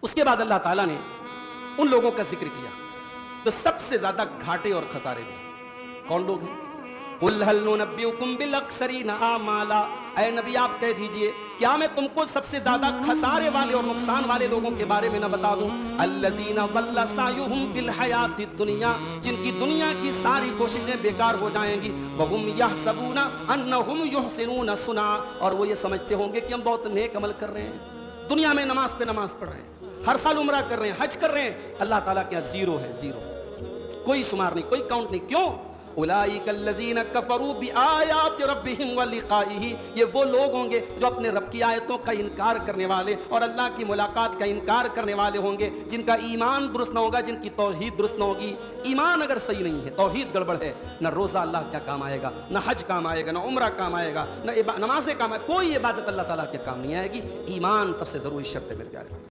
उसके बाद अल्लाह ताला ने उन लोगों का जिक्र किया तो सबसे ज्यादा घाटे और खसारे में कौन लोग हैं? कुल हल नुनब्बिउकुम बिल अक्सरीन आमाला, ऐ नबी आप कह दीजिए क्या मैं तुमको सबसे ज्यादा खसारे वाले और नुकसान वाले लोगों के बारे में न बता दूं? अल्लज़ीना ज़ल्ला सायुहुम फिल हयातिद दुनिया, जिनकी दुनिया की सारी कोशिशें बेकार हो जाएंगी। वहुम यहसबूना अन्नहुम युहसिनूना सुना, और वो ये समझते होंगे कि हम बहुत नेक अमल कर रहे हैं, दुनिया में नमाज पे नमाज पढ़ रहे हैं, हर साल उम्रा कर रहे हैं, हज कर रहे हैं। अल्लाह ताला के यहाँ जीरो है, जीरो, कोई शुमार नहीं, कोई काउंट नहीं। क्यों? उलाइकल्लज़ीना कफ़रू बिआयाति रब्बिहिम व लिक़ाइही, ये वो लोग होंगे जो अपने रब की आयतों का इनकार करने वाले और अल्लाह की मुलाकात का इनकार करने वाले होंगे, जिनका ईमान दुरुस्त न होगा, जिनकी तौहीद दुरुस्त न होगी। ईमान अगर सही नहीं है, तौहीद गड़बड़ है, न रोज़ा अल्लाह क्या काम आएगा, न हज काम आएगा, न उम्रा काम आएगा, न नमाज़ें काम आएगा, कोई इबादत अल्लाह ताला के काम नहीं आएगी। ईमान सबसे ज़रूरी शर्त है मेरे प्यारे।